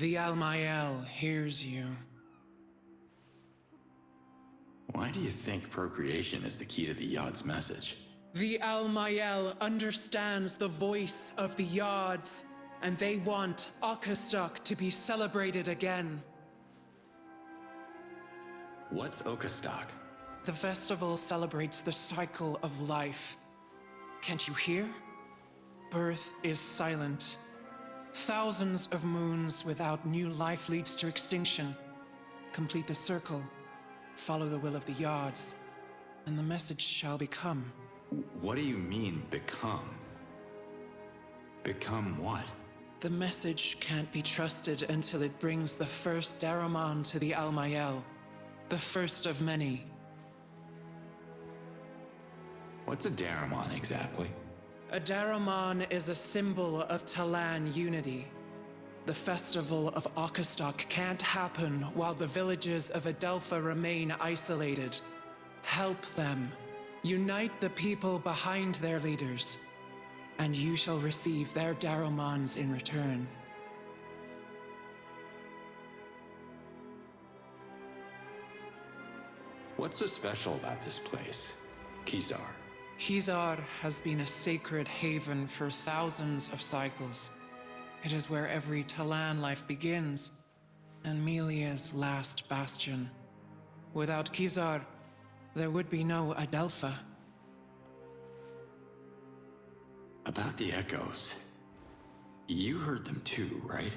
The Almael hears you. Why do you think procreation is the key to the Yod's message? The Almael understands the voice of the Yards, and they want Okastok to be celebrated again. What's Okastok? The festival celebrates the cycle of life. Can't you hear? Birth is silent. Thousands of moons without new life leads to extinction. Complete the circle, follow the will of the Yards, and the message shall become. What do you mean, become? Become what? The message can't be trusted until it brings the first Daramon to the Almael. The first of many. What's a Daramon exactly? A Daramon is a symbol of Talan unity. The festival of Okastok can't happen while the villages of Adelpha remain isolated. Help them. Unite the people behind their leaders, and you shall receive their Daramons in return. What's so special about this place, Kizar? Kizar has been a sacred haven for thousands of cycles. It is where every Talan life begins, and Melia's last bastion. Without Kizar, there would be no Adelpha. About the echoes. You heard them too, right?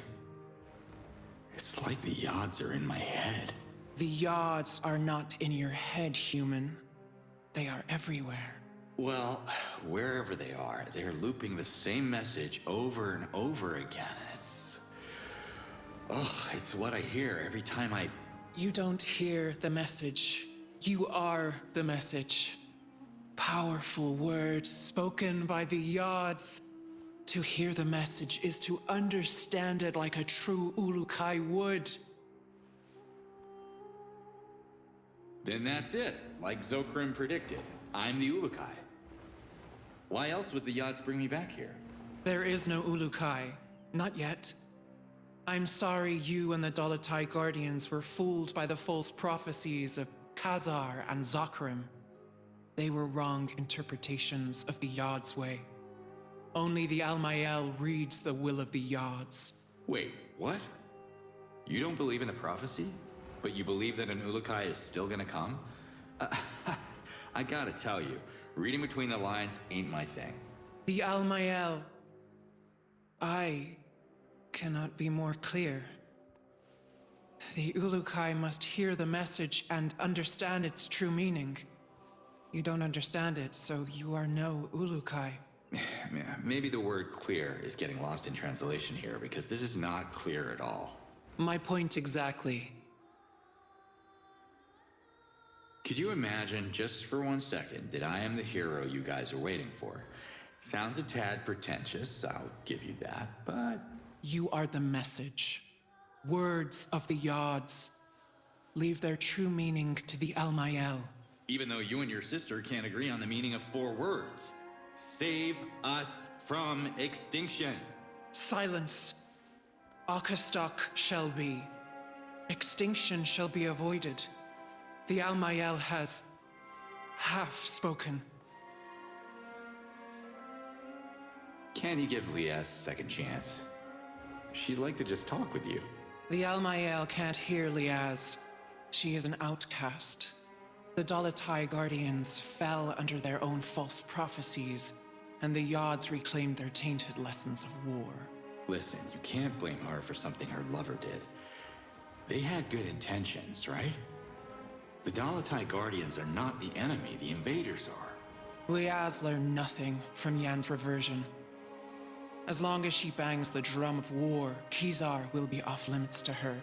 It's like the Yods are in my head. The Yards are not in your head, human. They are everywhere. Well, wherever they are, they're looping the same message over and over again. It's what I hear every time I... You don't hear the message. You are the message. Powerful words spoken by the Yards. To hear the message is to understand it like a true Ulukai would. Then that's it, like Zokrim predicted. I'm the Ulukai. Why else would the Yods bring me back here? There is no Ulukai. Not yet. I'm sorry you and the Dolatai Guardians were fooled by the false prophecies of Khazar and Zokrim. They were wrong interpretations of the Yod's way. Only the Almael reads the will of the Yods. Wait, what? You don't believe in the prophecy? But you believe that an Ulukai is still gonna come? I gotta tell you, reading between the lines ain't my thing. The Almael. I cannot be more clear. The Ulukai must hear the message and understand its true meaning. You don't understand it, so you are no Ulukai. Maybe the word clear is getting lost in translation here, because this is not clear at all. My point exactly. Could you imagine, just for 1 second, that I am the hero you guys are waiting for? Sounds a tad pretentious, I'll give you that, but... You are the message. Words of the Yods. Leave their true meaning to the Almael. Even though you and your sister can't agree on the meaning of 4 words. Save us from extinction. Silence. Okastok shall be. Extinction shall be avoided. The Almael has half spoken. Can you give Liaz a second chance? She'd like to just talk with you. The Almael can't hear Liaz. She is an outcast. The Dolatai Guardians fell under their own false prophecies, and the Yods reclaimed their tainted lessons of war. Listen, you can't blame her for something her lover did. They had good intentions, right? The Dolatai Guardians are not the enemy, the invaders are. Liaz learned nothing from Yan's reversion. As long as she bangs the drum of war, Kizar will be off limits to her.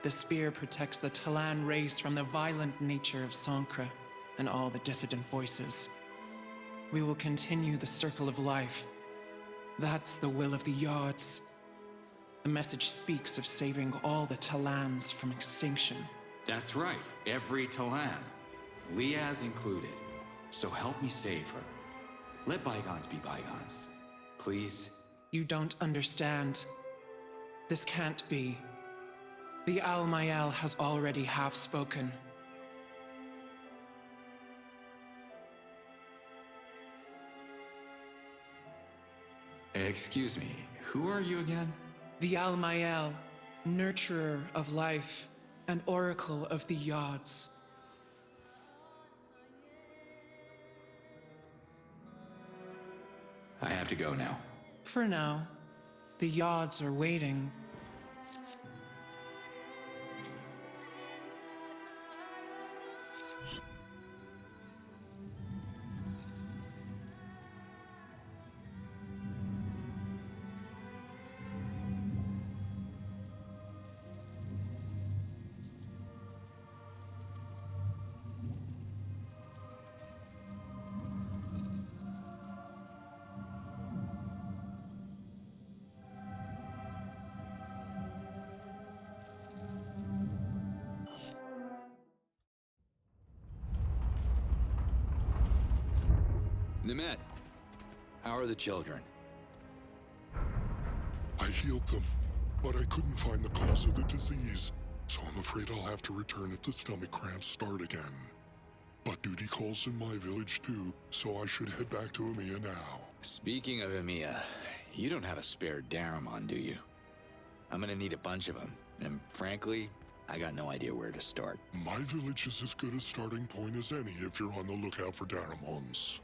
The spear protects the Talan race from the violent nature of Sankra and all the dissident voices. We will continue the circle of life. That's the will of the Yards. The message speaks of saving all the Talans from extinction. That's right, every Talan. Liaz included. So help me save her. Let bygones be bygones. Please? You don't understand. This can't be. The Al-Mayel has already half spoken. Excuse me, who are you again? The Al-Mayel, nurturer of life and oracle of the Yods. I have to go now. For now, the Yods are waiting. Nemet, how are the children? I healed them, but I couldn't find the cause of the disease, so I'm afraid I'll have to return if the stomach cramps start again. But duty calls in my village too, so I should head back to Emiya now. Speaking of Emiya, you don't have a spare Daramon, do you? I'm gonna need a bunch of them, and frankly, I got no idea where to start. My village is as good a starting point as any if you're on the lookout for Daramons.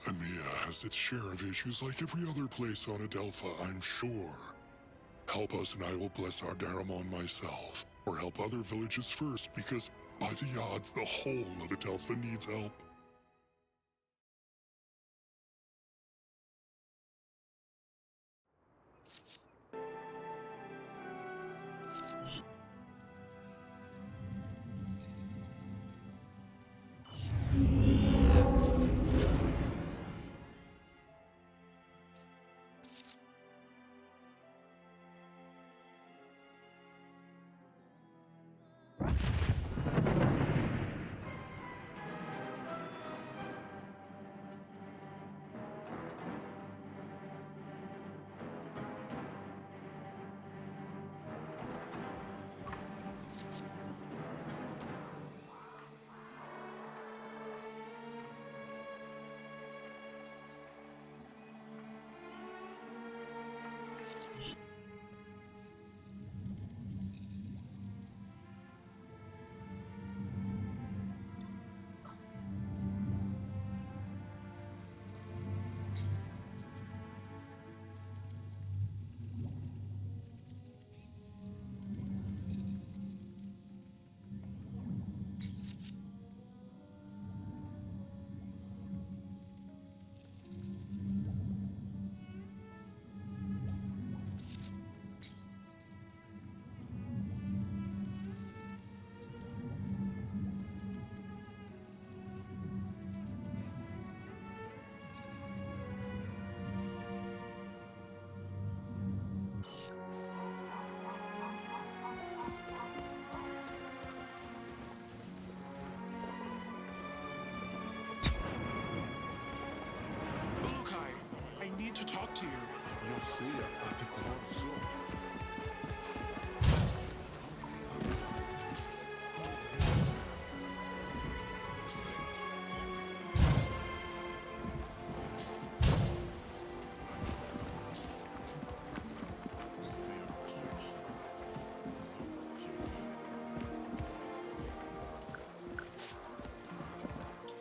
Emiya has its share of issues like every other place on Adelpha, I'm sure. Help us and I will bless our Daramon myself. Or help other villages first, because by the odds, the whole of Adelpha needs help. To talk to you.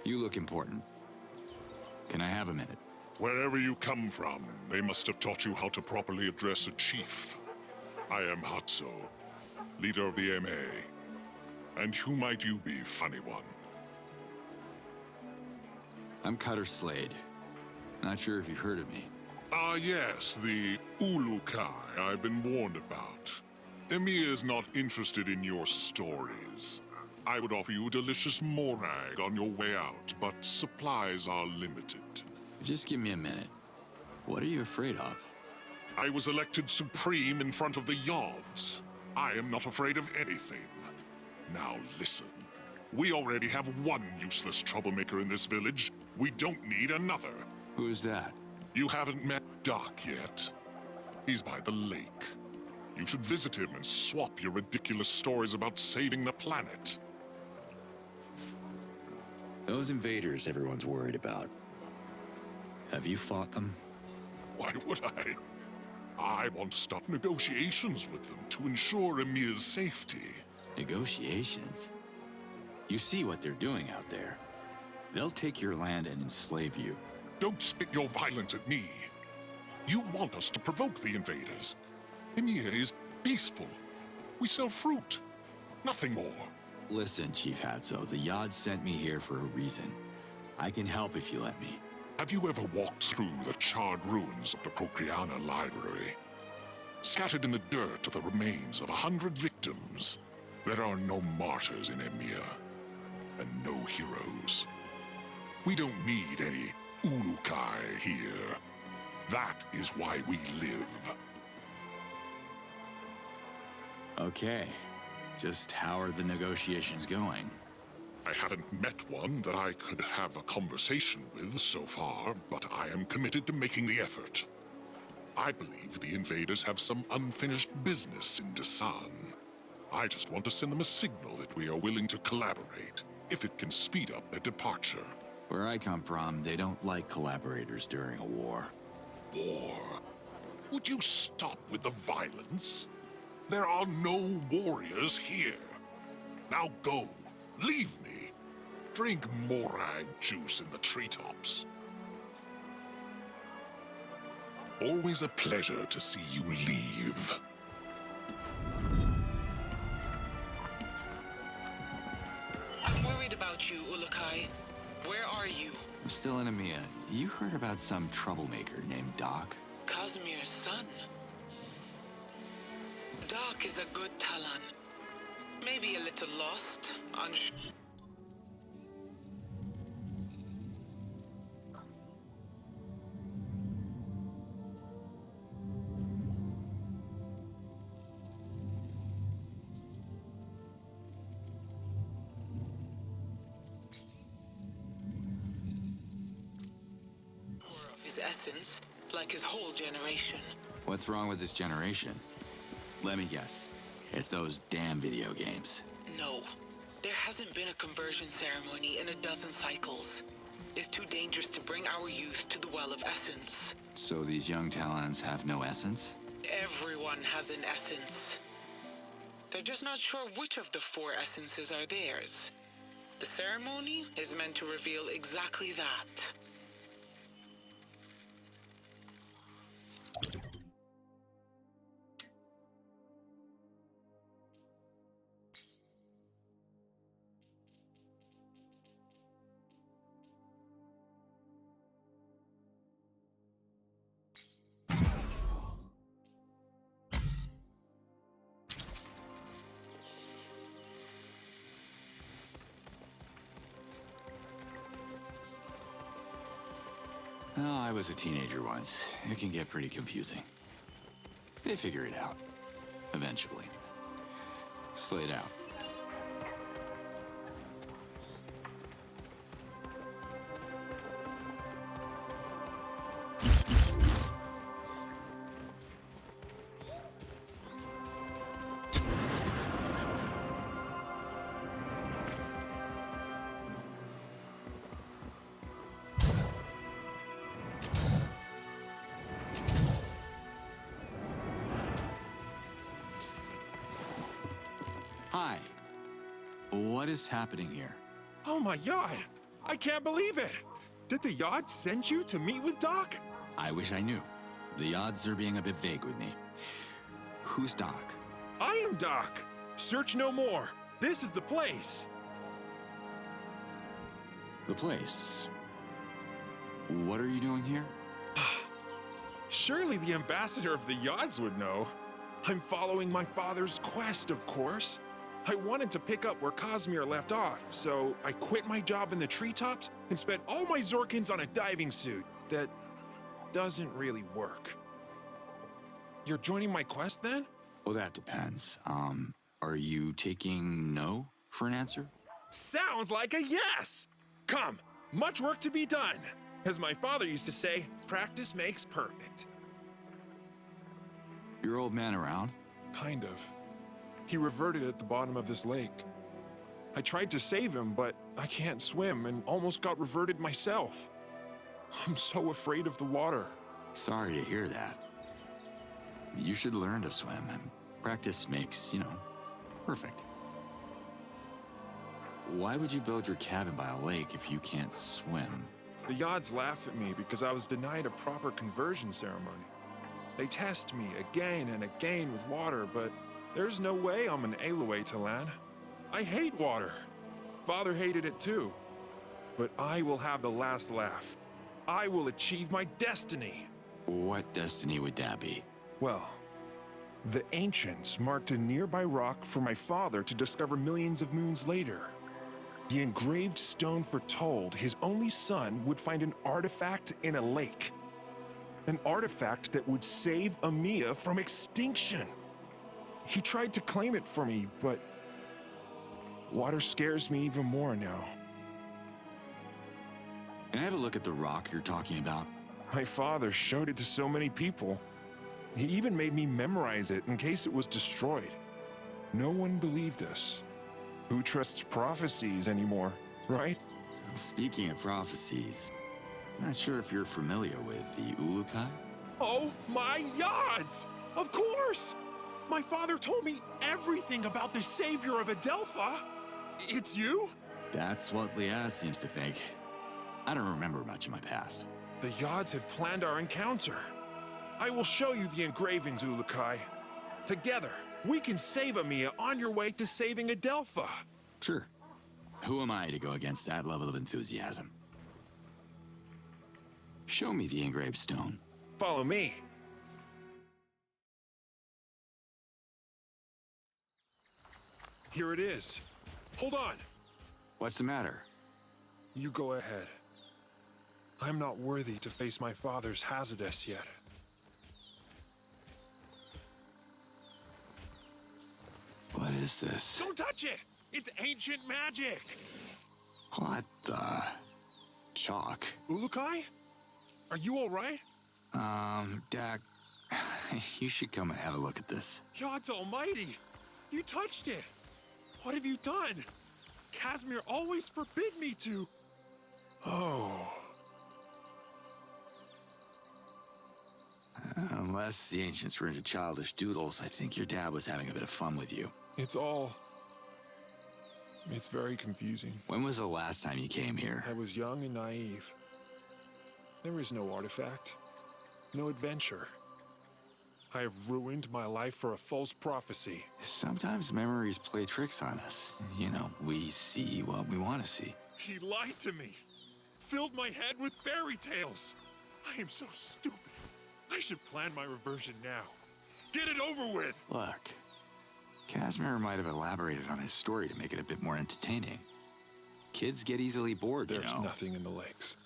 You look important. Can I have a minute? Wherever you come from, they must have taught you how to properly address a chief. I am Hatso, leader of the MA. And who might you be, funny one? I'm Cutter Slade. Not sure if you've heard of me. Ah yes, the Ulukai I've been warned about. Emiya is not interested in your stories. I would offer you delicious morag on your way out, but supplies are limited. Just give me a minute. What are you afraid of? I was elected supreme in front of the Yods. I am not afraid of anything. Now listen. We already have one useless troublemaker in this village. We don't need another. Who is that? You haven't met Doc yet. He's by the lake. You should visit him and swap your ridiculous stories about saving the planet. Those invaders everyone's worried about. Have you fought them? Why would I? I want to stop negotiations with them to ensure Emir's safety. Negotiations? You see what they're doing out there. They'll take your land and enslave you. Don't spit your violence at me. You want us to provoke the invaders. Emir is peaceful. We sell fruit. Nothing more. Listen, Chief Hatso, the Yod sent me here for a reason. I can help if you let me. Have you ever walked through the charred ruins of the Procreana Library? Scattered in the dirt are the remains of 100 victims. There are no martyrs in Emir, and no heroes. We don't need any Ulukai here. That is why we live. Okay. Just how are the negotiations going? I haven't met one that I could have a conversation with so far, but I am committed to making the effort. I believe the invaders have some unfinished business in Dasan. I just want to send them a signal that we are willing to collaborate, if it can speed up their departure. Where I come from, they don't like collaborators during a war. War? Would you stop with the violence? There are no warriors here. Now go. Leave me. Drink morag juice in the treetops. Always a pleasure to see you leave. I'm worried about you, Ulukai. Where are you? I'm still in Amiya. You heard about some troublemaker named Doc? Casimir's son. Doc is a good Talon. Maybe a little lost, unsure. Of his essence, like his whole generation. What's wrong with this generation? Let me guess. It's those damn video games. No. There hasn't been a conversion ceremony in a dozen cycles. It's too dangerous to bring our youth to the Well of Essence. So these young Talons have no essence? Everyone has an essence. They're just not sure which of the 4 essences are theirs. The ceremony is meant to reveal exactly that. Oh, I was a teenager once. It can get pretty confusing. They figure it out. Eventually. Slate out. Hi. What is happening here? Oh my God! I can't believe it! Did the Yod send you to meet with Doc? I wish I knew. The odds are being a bit vague with me. Who's Doc? I am Doc! Search no more. This is the place. The place. What are you doing here? Surely the ambassador of the Yods would know. I'm following my father's quest, of course. I wanted to pick up where Casimir left off, so I quit my job in the treetops and spent all my Zorkins on a diving suit that doesn't really work. You're joining my quest then? Well, that depends. Are you taking no for an answer? Sounds like a yes! Come, much work to be done. As my father used to say, practice makes perfect. Your old man around? Kind of. He reverted at the bottom of this lake. I tried to save him, but I can't swim and almost got reverted myself. I'm so afraid of the water. Sorry to hear that. You should learn to swim, and practice makes, perfect. Why would you build your cabin by a lake if you can't swim? The Yods laugh at me because I was denied a proper conversion ceremony. They test me again and again with water, but there's no way I'm an Aloy Talan. I hate water. Father hated it too. But I will have the last laugh. I will achieve my destiny. What destiny would that be? Well, the ancients marked a nearby rock for my father to discover millions of moons later. The engraved stone foretold his only son would find an artifact in a lake. An artifact that would save Amiya from extinction. He tried to claim it for me, but water scares me even more now. Can I have a look at the rock you're talking about? My father showed it to so many people. He even made me memorize it in case it was destroyed. No one believed us. Who trusts prophecies anymore, right? Speaking of prophecies, I'm not sure if you're familiar with the Ulukai. Oh my Yods! Of course! My father told me everything about the savior of Adelpha. It's you? That's what Liaz seems to think. I don't remember much of my past. The Yods have planned our encounter. I will show you the engravings, Ulukai. Together, we can save Amiya on your way to saving Adelpha. Sure. Who am I to go against that level of enthusiasm? Show me the engraved stone. Follow me. Here it is. Hold on. What's the matter? You go ahead. I'm not worthy to face my father's Hazardous yet. What is this? Don't touch it! It's ancient magic! What the? Chalk? Ulukai? Are you alright? Dak, you should come and have a look at this. God's almighty! You touched it! What have you done? Casimir always forbid me to... Oh... Unless the ancients were into childish doodles, I think your dad was having a bit of fun with you. It's very confusing. When was the last time you came here? I was young and naive. There is no artifact, no adventure. I have ruined my life for a false prophecy. Sometimes memories play tricks on us. We see what we want to see. He lied to me, filled my head with fairy tales. I am so stupid. I should plan my reversion now. Get it over with! Look, Casimir might have elaborated on his story to make it a bit more entertaining. Kids get easily bored, There's nothing in the lakes.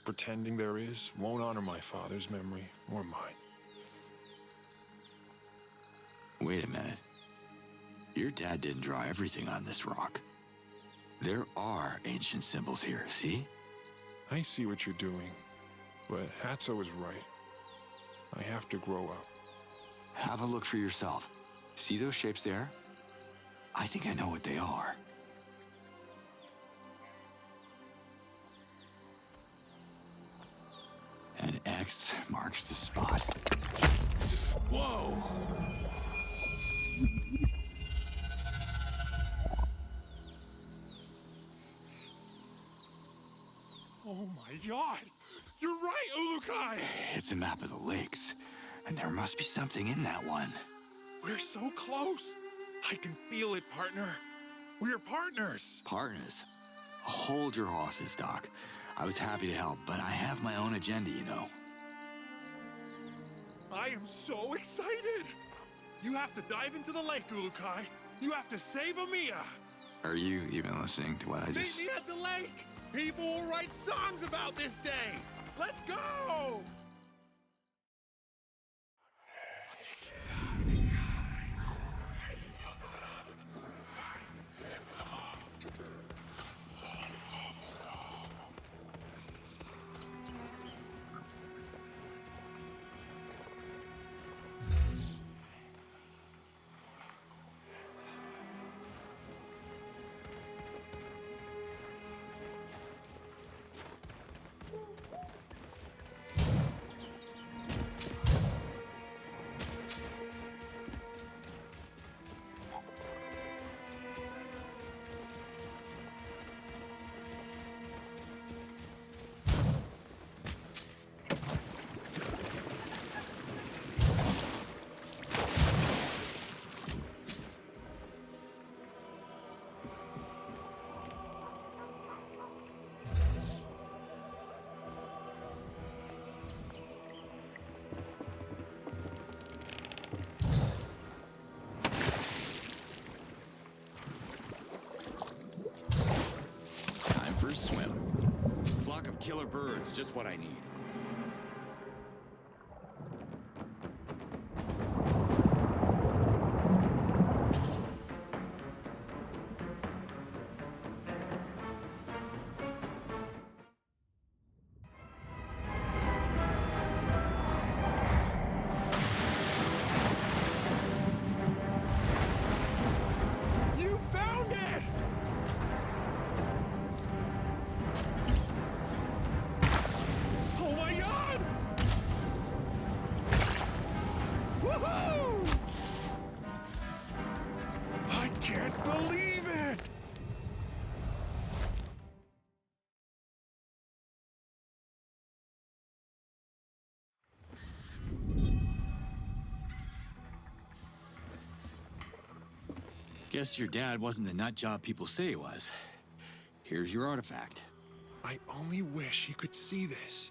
Pretending there is won't honor my father's memory or mine. Wait a minute. Your dad didn't draw everything on this rock. There are ancient symbols here, see? I see what you're doing, but Hatso is right. I have to grow up. Have a look for yourself. See those shapes there? I think I know what they are. An X marks the spot. Whoa! Oh my god! You're right, Ulukai! It's a map of the lakes, and there must be something in that one. We're so close! I can feel it, partner. We're partners! Partners? Hold your horses, Doc. I was happy to help, but I have my own agenda, I am so excited! You have to dive into the lake, Ulukai. You have to save Amiya! Are you even listening to what I just... Meet me at the lake! People will write songs about this day! Let's go! killer birds, just what I need. You found it! Oh my god! Woohoo! I can't believe it! Guess your dad wasn't the nut job people say he was. Here's your artifact. I only wish you could see this.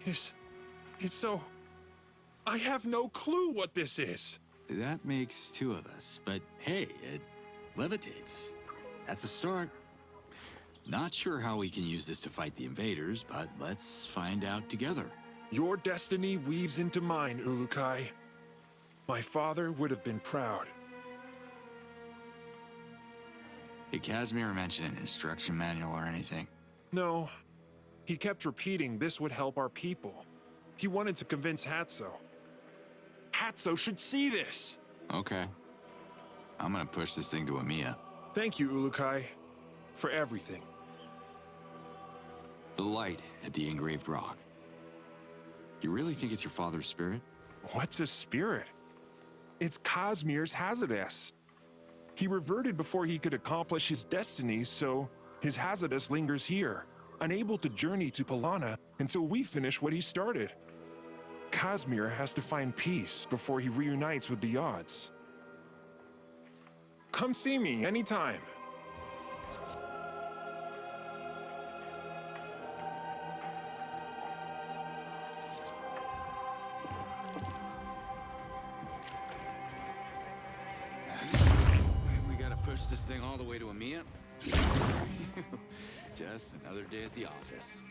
It's so... I have no clue what this is. That makes two of us, but hey, it levitates. That's a start. Not sure how we can use this to fight the invaders, but let's find out together. Your destiny weaves into mine, Ulukai. My father would have been proud. Did Casimir mention an instruction manual or anything? No. He kept repeating this would help our people. He wanted to convince Hatso. Hatso should see this! Okay. I'm gonna push this thing to Amiya. Thank you, Ulukai, for everything. The light at the engraved rock. You really think it's your father's spirit? What's a spirit? It's Cosmir's Hazardous. He reverted before he could accomplish his destiny, so his Hazardous lingers here, unable to journey to Palana until we finish what he started. Cosmir has to find peace before he reunites with the odds. Come see me anytime. We gotta push this thing all the way to Amiya? Just another day at the office.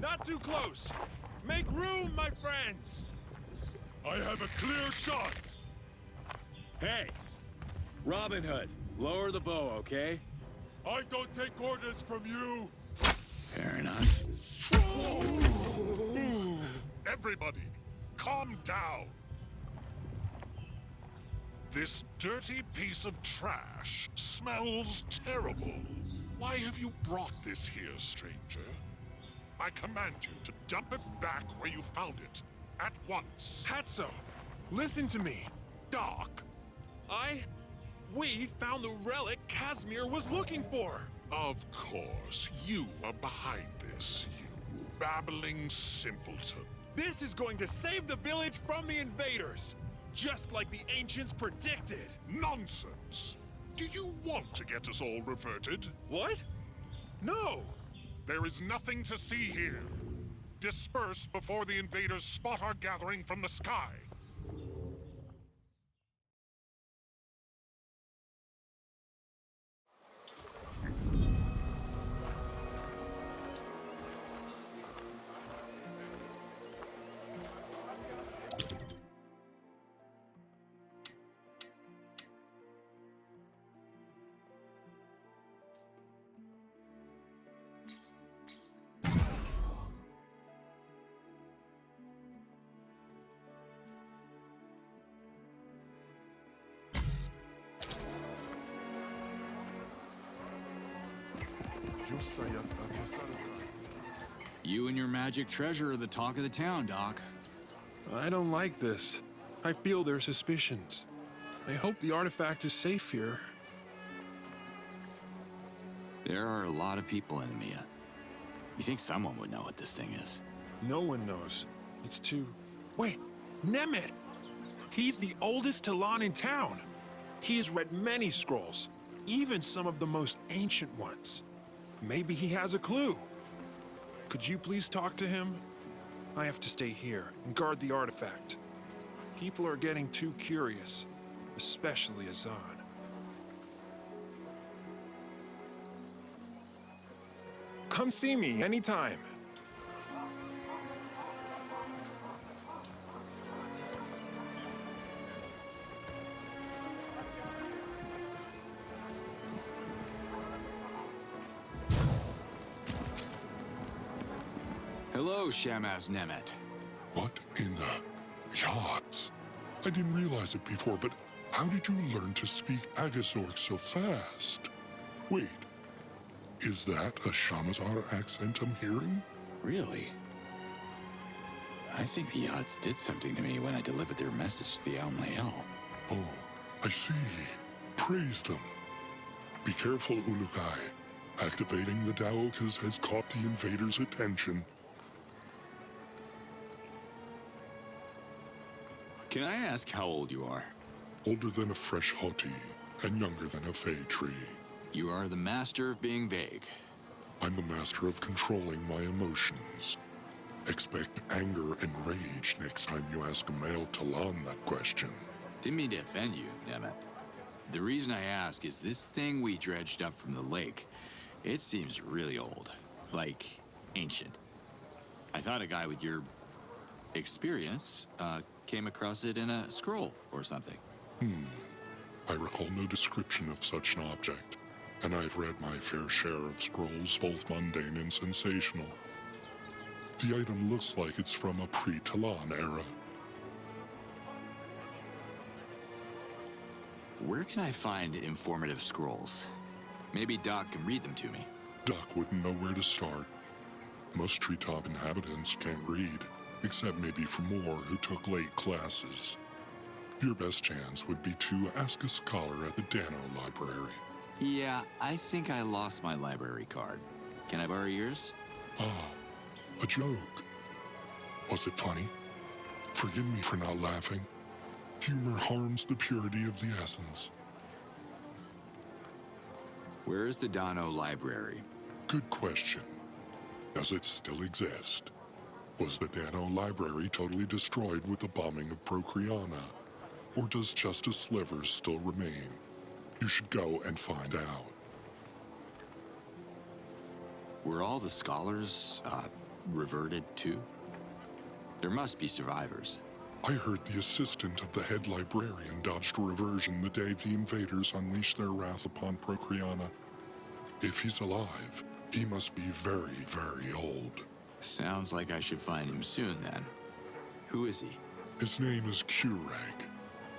Not too close! Make room, my friends! I have a clear shot! Hey! Robin Hood, lower the bow, okay? I don't take orders from you! Fair enough. Everybody, calm down! This dirty piece of trash smells terrible. Why have you brought this here, stranger? I command you to dump it back where you found it, at once. Hatso, listen to me. Doc, We found the relic Casimir was looking for. of course, you are behind this, you babbling simpleton. This is going to save the village from the invaders, just like the ancients predicted. Nonsense! Do you want to get us all reverted? What? No! There is nothing to see here. Disperse before the invaders spot our gathering from the sky. You and your magic treasure are the talk of the town, Doc. I don't like this. I feel their suspicions. I hope the artifact is safe here. There are a lot of people in EMEA. You think someone would know what this thing is? No one knows. It's too... Wait, Nemeth! He's the oldest Talon in town. He has read many scrolls, even some of the most ancient ones. Maybe he has a clue. Could you please talk to him? I have to stay here and guard the artifact. People are getting too curious, especially Azan. Come see me anytime. Hello, Shamaz Nemeth. What in the yachts? I didn't realize it before, but how did you learn to speak Agazorc so fast? Wait, is that a Shamazar accent I'm hearing? Really? I think the odds did something to me when I delivered their message to the Almael. Oh, I see. Praise them. Be careful, Ulukai. Activating the Daokas has caught the invaders' attention. Can I ask how old you are? Older than a fresh hoti, and younger than a fey tree. You are the master of being vague. I'm the master of controlling my emotions. Expect anger and rage next time you ask a male Talon that question. Didn't mean to offend you, Nemeth. The reason I ask is this thing we dredged up from the lake, it seems really old. Like, ancient. I thought a guy with your experience, came across it in a scroll or something. I recall no description of such an object, and I've read my fair share of scrolls, both mundane and sensational. The item looks like it's from a pre-Talon era. Where can I find informative scrolls? Maybe Doc can read them to me. Doc wouldn't know where to start. Most treetop inhabitants can't read, except maybe for more who took late classes. Your best chance would be to ask a scholar at the Dano Library. Yeah, I think I lost my library card. Can I borrow yours? Ah, a joke. Was it funny? Forgive me for not laughing. Humor harms the purity of the essence. Where is the Dano Library? Good question. Does it still exist? Was the Dano Library totally destroyed with the bombing of Procreana? Or does just a sliver still remain? You should go and find out. Were all the scholars, reverted to? There must be survivors. I heard the assistant of the head librarian dodged a reversion the day the invaders unleashed their wrath upon Procreana. If he's alive, he must be very, very old. Sounds like I should find him soon, then. Who is he? His name is Kurag.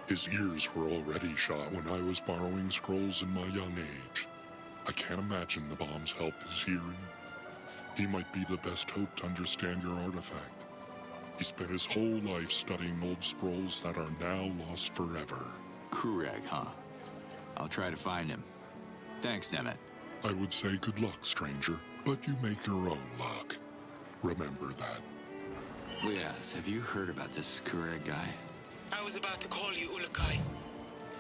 His ears were already shot when I was borrowing scrolls in my young age. I can't imagine the bombs helped his hearing. He might be the best hope to understand your artifact. He spent his whole life studying old scrolls that are now lost forever. Kurag, huh? I'll try to find him. Thanks, Nemeth. I would say good luck, stranger, but you make your own luck. Remember that. Liaz, have you heard about this Kurag guy? I was about to call you Ulukai.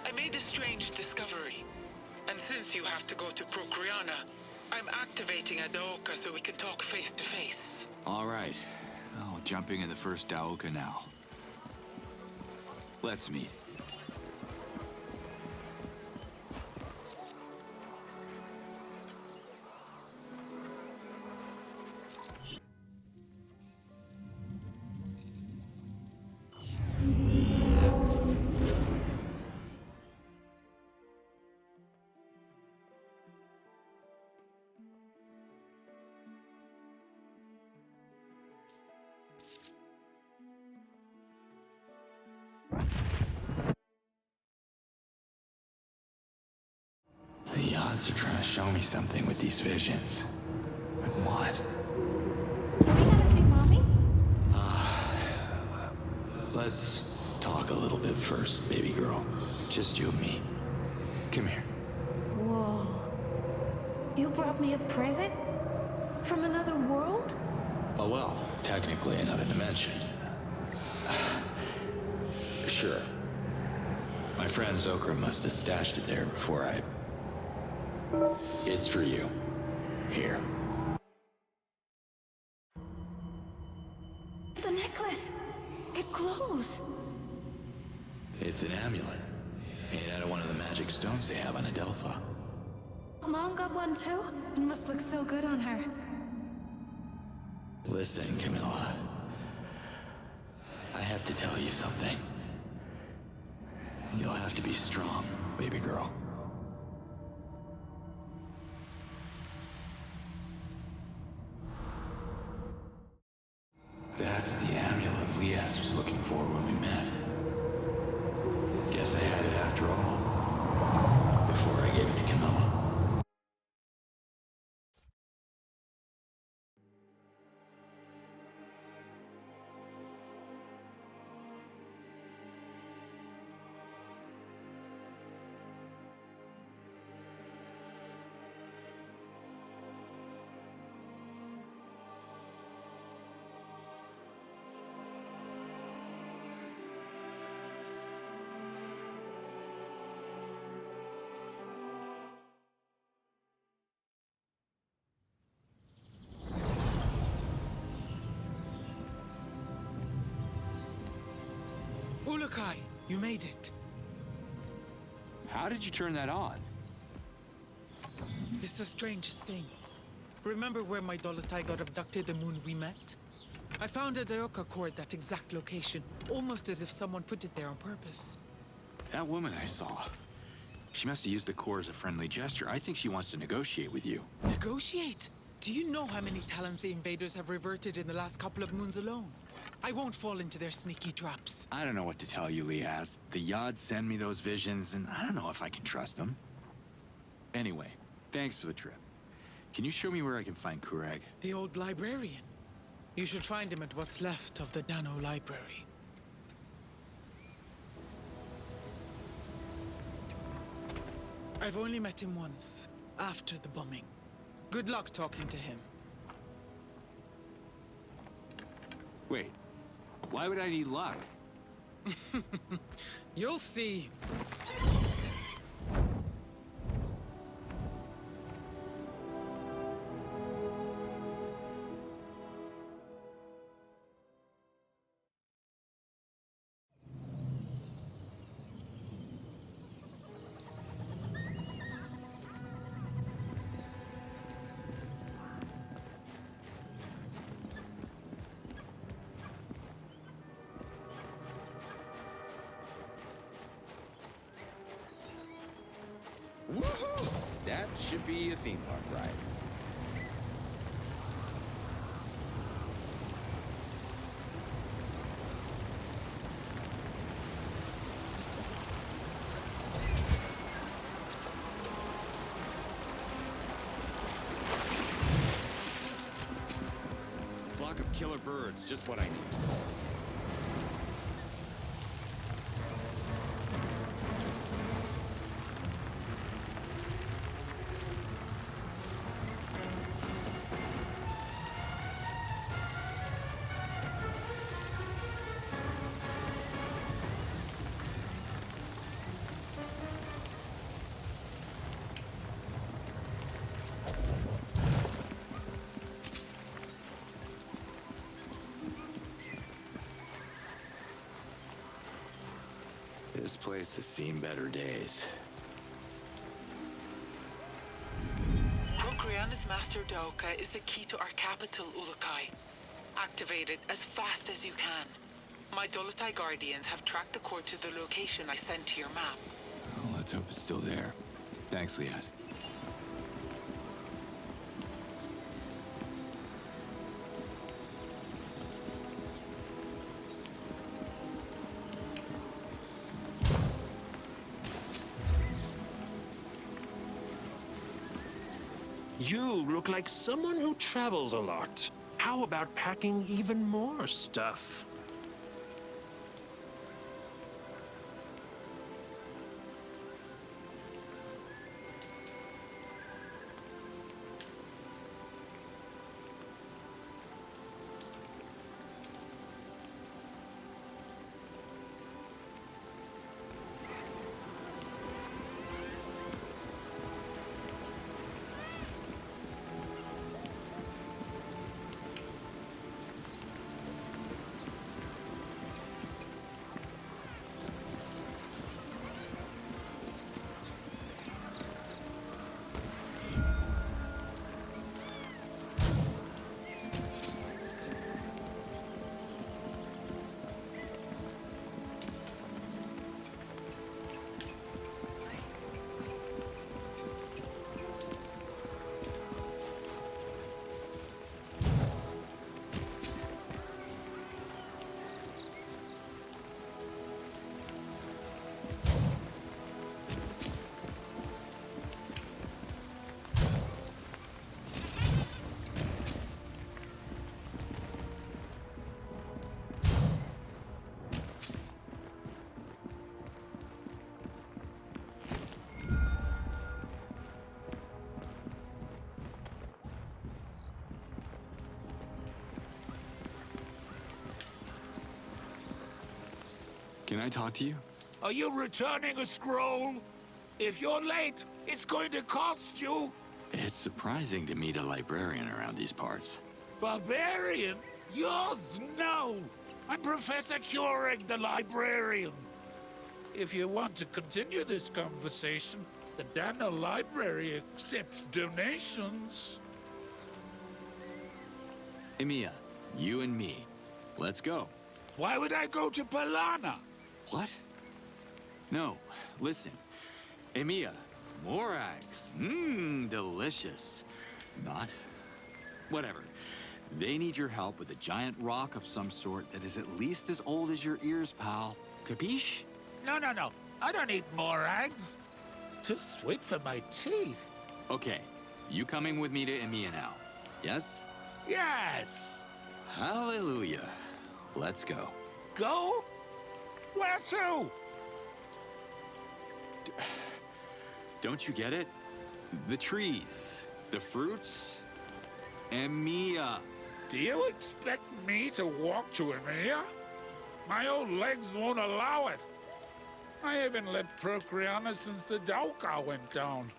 I made a strange discovery. And since you have to go to Procreana, I'm activating a Daoka so we can talk face to face. All right. Oh, jumping in the first Daoka now. Let's meet. The odds are trying to show me something with these visions. But what? Are we gonna see Mommy? Let's talk a little bit first, baby girl. Just you and me. Come here. Whoa. You brought me a present? From another world? Oh, well, technically another dimension. Sure. My friend Zokra must have stashed it there before I... It's for you. Here. The necklace. It glows. It's an amulet. Made out of one of the magic stones they have on Adelpha. Mom got one too? It must look so good on her. Listen, Camilla. I have to tell you something. You'll have to be strong, baby girl. That's the amulet Liaz was looking for when we met. Guess I had it after all. Before I gave it to Camilla. Ulukai, you made it. How did you turn that on? It's the strangest thing. Remember where my Dolotai got abducted the moon we met? I found a Daoka core at that exact location, almost as if someone put it there on purpose. That woman I saw. She must have used the core as a friendly gesture. I think she wants to negotiate with you. Negotiate? Do you know how many talents the invaders have reverted in the last couple of moons alone? I won't fall into their sneaky traps. I don't know what to tell you, Liaz. The Yod send me those visions, and I don't know if I can trust them. Anyway, thanks for the trip. Can you show me where I can find Kurag? The old librarian. You should find him at what's left of the Dano Library. I've only met him once, after the bombing. Good luck talking to him. Wait, why would I need luck? You'll see. That should be a theme park ride. Flock of killer birds, just what I need. This place has seen better days. Procreana's Master Doka is the key to our capital, Ulukai. Activate it as fast as you can. My Dolotai Guardians have tracked the core to the location I sent to your map. Well, let's hope it's still there. Thanks, Liaz. You look like someone who travels a lot. How about packing even more stuff? Can I talk to you? Are you returning a scroll? If you're late, it's going to cost you. It's surprising to meet a librarian around these parts. Barbarian? Yours? No. I'm Professor Keurig, the librarian. If you want to continue this conversation, the Dana Library accepts donations. Emiya, you and me. Let's go. Why would I go to Palana? What? No, listen. Emiya, Morags. Delicious. Not? Whatever. They need your help with a giant rock of some sort that is at least as old as your ears, pal. Capiche? No. I don't eat morags. Too sweet for my teeth. Okay, you coming with me to Emiya now? Yes? Yes. Hallelujah. Let's go. Go? Where to? Don't you get it? The trees, the fruits, Emiya. Do you expect me to walk to Emiya? My old legs won't allow it. I haven't left Procreana since the Dauka went down.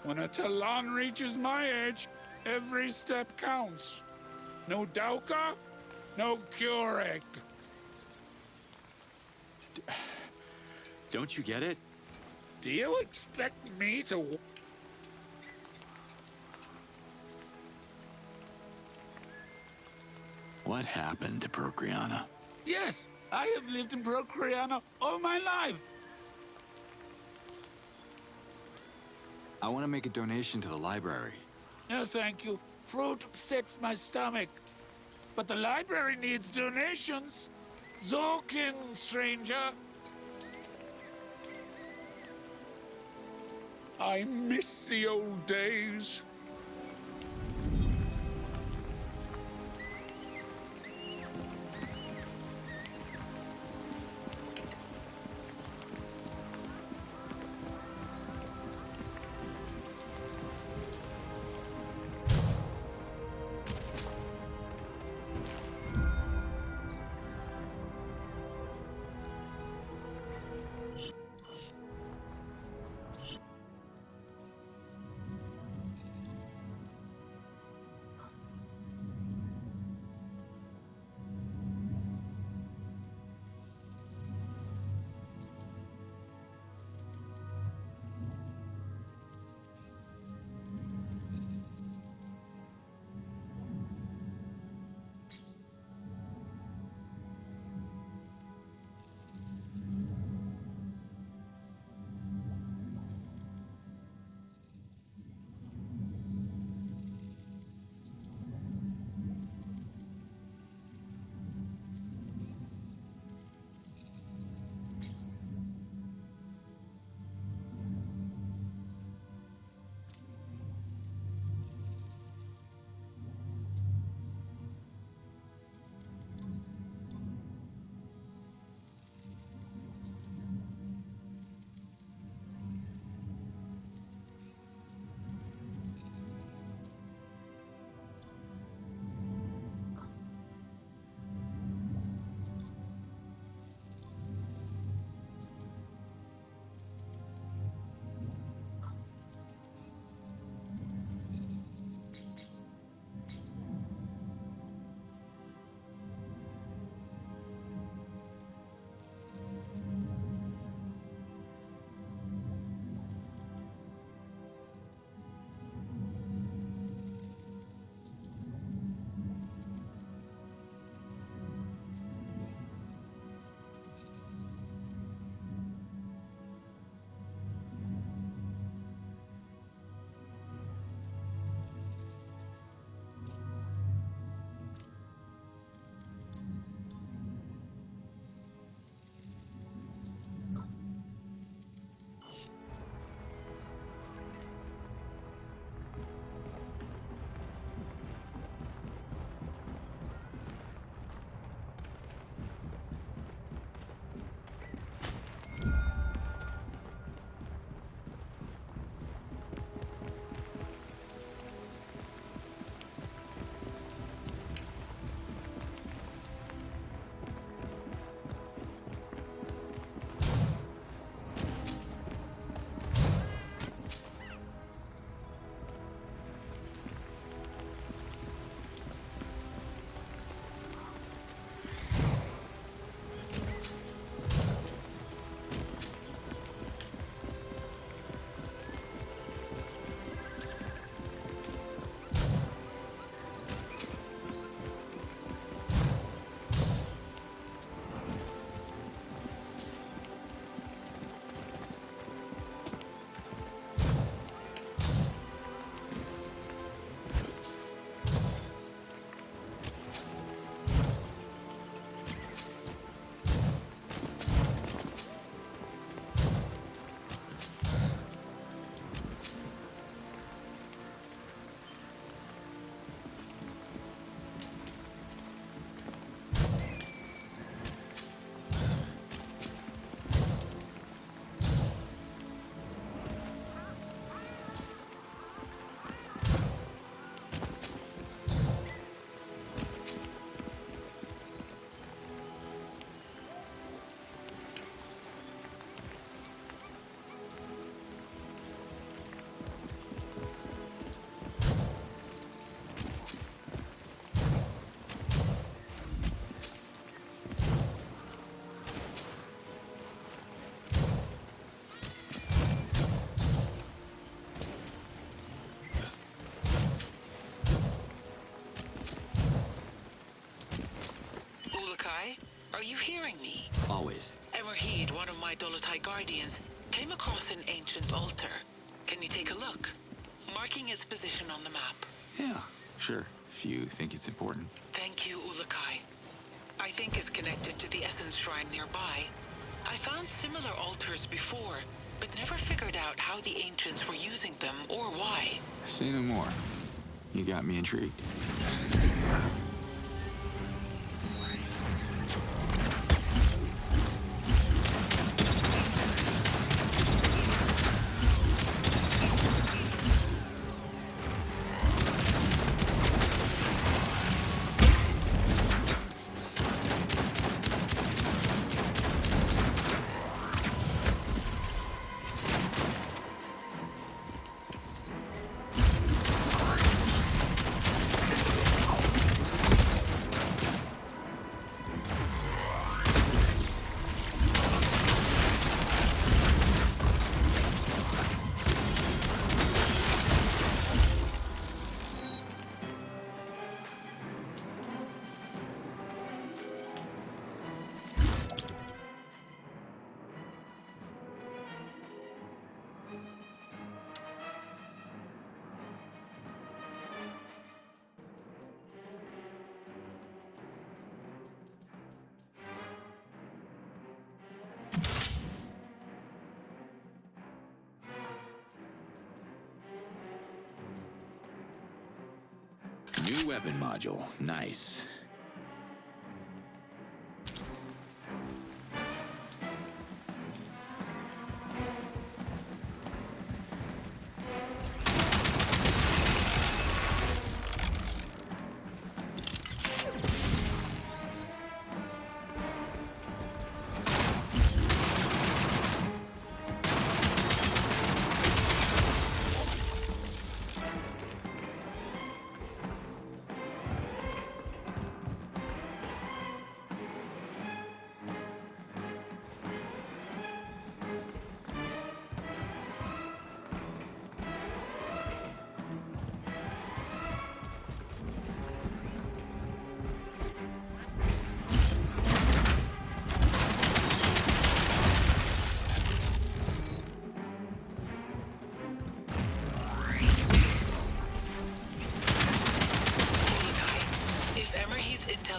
When a Talon reaches my age, every step counts. No Dauka, no Keurig. Don't you get it? Do you expect me to... What happened to Procreana? Yes, I have lived in Procreana all my life. I want to make a donation to the library. No, thank you. Fruit upsets my stomach. But the library needs donations. Zokin, stranger. I miss the old days. Are you hearing me? Always. Emerheed, one of my Dolotai guardians, came across an ancient altar. Can you take a look? Marking its position on the map. Yeah, sure, if you think it's important. Thank you, Ulukai. I think it's connected to the Essence Shrine nearby. I found similar altars before, but never figured out how the ancients were using them or why. Say no more. You got me intrigued. New weapon module. Nice.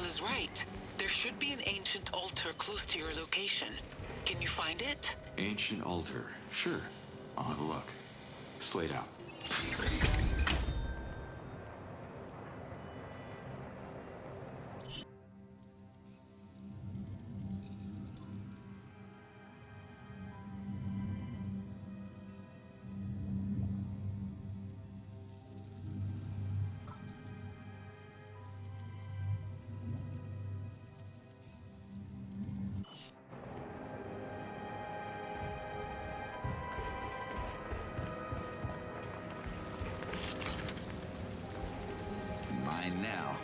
Is right. There should be an ancient altar close to your location. Can you find it? Ancient altar. Sure. I'll have a look. Slate out. Mine now.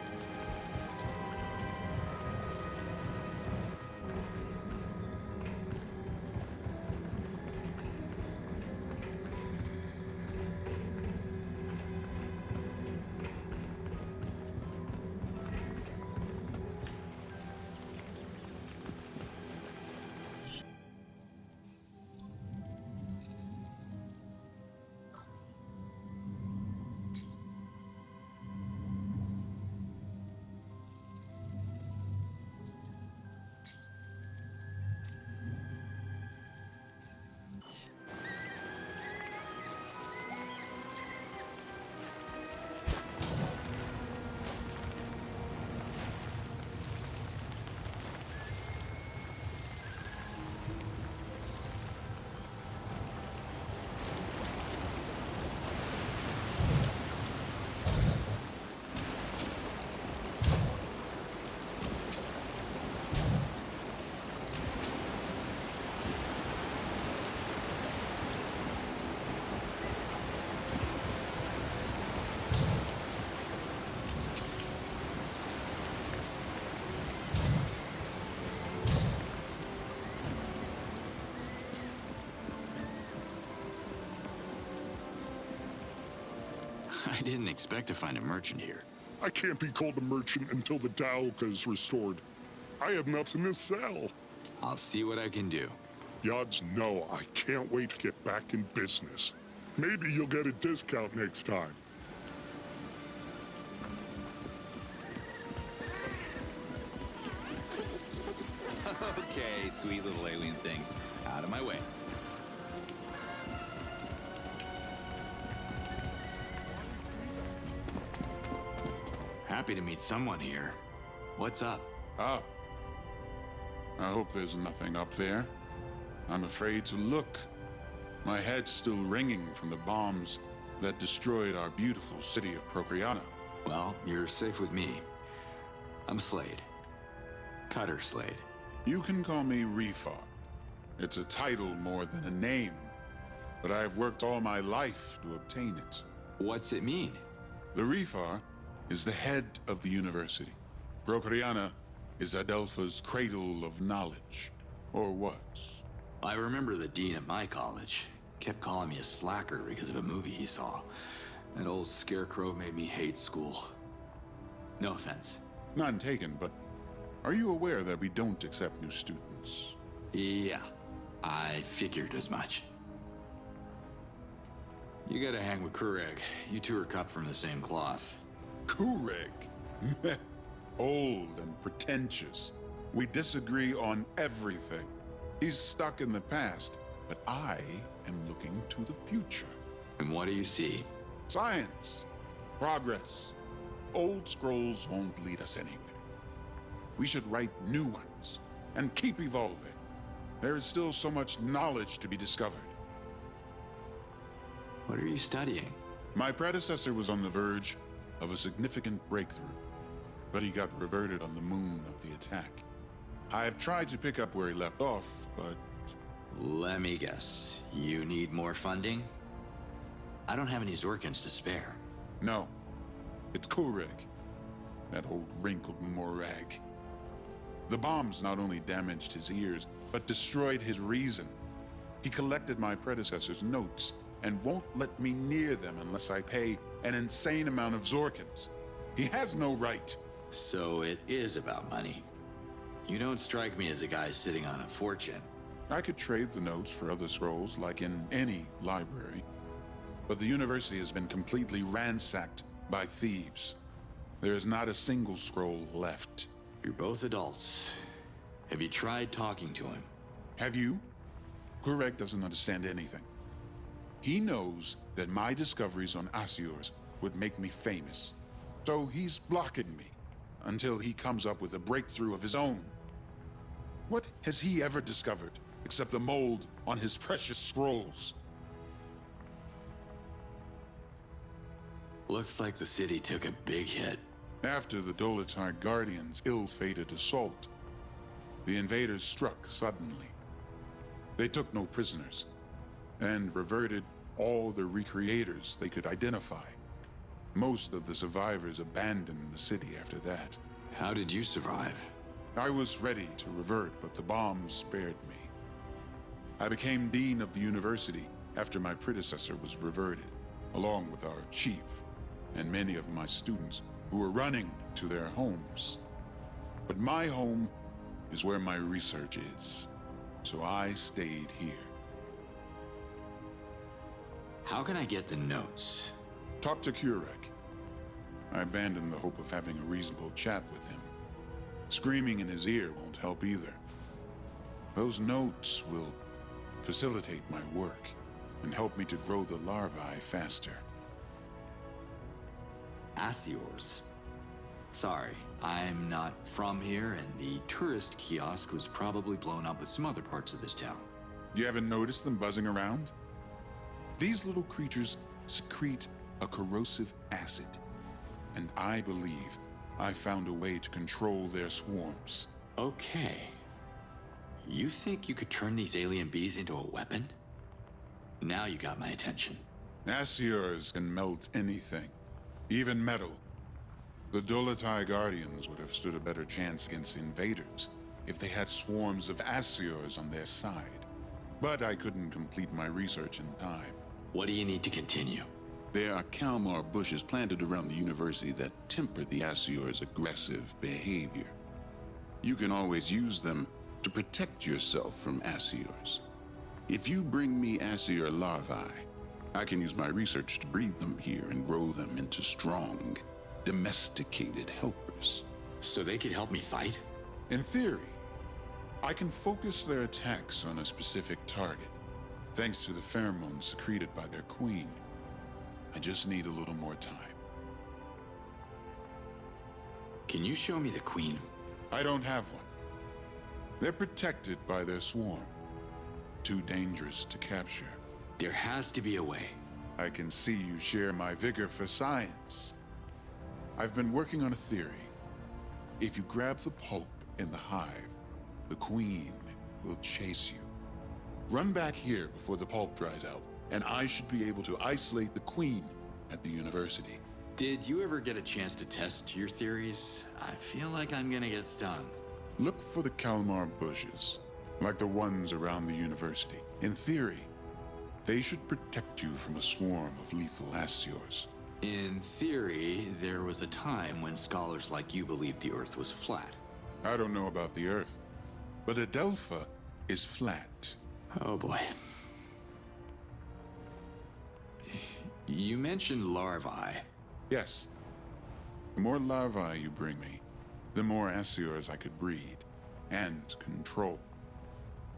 I didn't expect to find a merchant here. I can't be called a merchant until the Daoka is restored. I have nothing to sell. I'll see what I can do. The odds know I can't wait to get back in business. Maybe you'll get a discount next time. Okay, sweet little alien things. Out of my way. Happy to meet someone here. What's up? Up. I hope there's nothing up there. I'm afraid to look. My head's still ringing from the bombs that destroyed our beautiful city of Procreana. Well, you're safe with me. I'm Slade. Cutter Slade. You can call me Refar. It's a title more than a name, but I've worked all my life to obtain it. What's it mean? The Refar is the head of the university. Procreana is Adelpha's cradle of knowledge, or was. I remember the dean at my college kept calling me a slacker because of a movie he saw. That old scarecrow made me hate school. No offense. None taken, but are you aware that we don't accept new students? Yeah, I figured as much. You gotta hang with Kureg. You two are cut from the same cloth. Kureg? Old and pretentious. We disagree on everything. He's stuck in the past, but I am looking to the future. And what do you see? Science. Progress. Old scrolls won't lead us anywhere. We should write new ones and keep evolving. There is still so much knowledge to be discovered. What are you studying? My predecessor was on the verge of a significant breakthrough, but he got reverted on the moon of the attack. I have tried to pick up where he left off, but... Let me guess. You need more funding? I don't have any Zorkins to spare. No. It's Kureg. That old wrinkled morag. The bombs not only damaged his ears, but destroyed his reason. He collected my predecessor's notes and won't let me near them unless I pay an insane amount of Zorkins. He has no right. So it is about money. You don't strike me as a guy sitting on a fortune. I could trade the notes for other scrolls, like in any library. But the university has been completely ransacked by thieves. There is not a single scroll left. You're both adults. Have you tried talking to him? Have you? Kureg doesn't understand anything. He knows that my discoveries on Asiors would make me famous. So he's blocking me until he comes up with a breakthrough of his own. What has he ever discovered except the mold on his precious scrolls? Looks like the city took a big hit. After the Dolatar Guardians' ill-fated assault, the invaders struck suddenly. They took no prisoners, and reverted all the recreators they could identify. Most of the survivors abandoned the city after that. How did you survive? I was ready to revert, but the bombs spared me. I became dean of the university after my predecessor was reverted, along with our chief and many of my students who were running to their homes. But my home is where my research is, so I stayed here. How can I get the notes? Talk to Kureg. I abandoned the hope of having a reasonable chat with him. Screaming in his ear won't help either. Those notes will facilitate my work and help me to grow the larvae faster. Asiors. Sorry, I'm not from here, and the tourist kiosk was probably blown up with some other parts of this town. You haven't noticed them buzzing around? These little creatures secrete a corrosive acid, and I believe I found a way to control their swarms. Okay. You think you could turn these alien bees into a weapon? Now you got my attention. Asiors can melt anything, even metal. The Dolatai Guardians would have stood a better chance against invaders if they had swarms of Asiors on their side. But I couldn't complete my research in time. What do you need to continue? There are Kalmar bushes planted around the university that temper the Asior's aggressive behavior. You can always use them to protect yourself from Asiors. If you bring me Asior larvae, I can use my research to breed them here and grow them into strong, domesticated helpers. So they could help me fight? In theory, I can focus their attacks on a specific target, thanks to the pheromones secreted by their queen. I just need a little more time. Can you show me the queen? I don't have one. They're protected by their swarm. Too dangerous to capture. There has to be a way. I can see you share my vigor for science. I've been working on a theory. If you grab the pulp in the hive, the queen will chase you. Run back here before the pulp dries out, and I should be able to isolate the queen at the university. Did you ever get a chance to test your theories? I feel like I'm gonna get stung. Look for the Kalmar bushes, like the ones around the university. In theory, they should protect you from a swarm of lethal Asiors. In theory, there was a time when scholars like you believed the Earth was flat. I don't know about the Earth, but Adelpha is flat. Oh boy. You mentioned larvae. Yes. The more larvae you bring me, the more Asiors I could breed and control.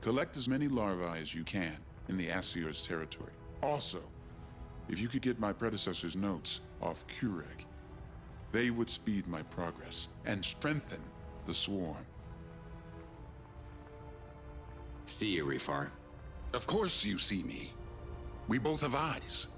Collect as many larvae as you can in the Asiors territory. Also, if you could get my predecessor's notes off Kureg, they would speed my progress and strengthen the swarm. See you, Rifar. Of course you see me. We both have eyes.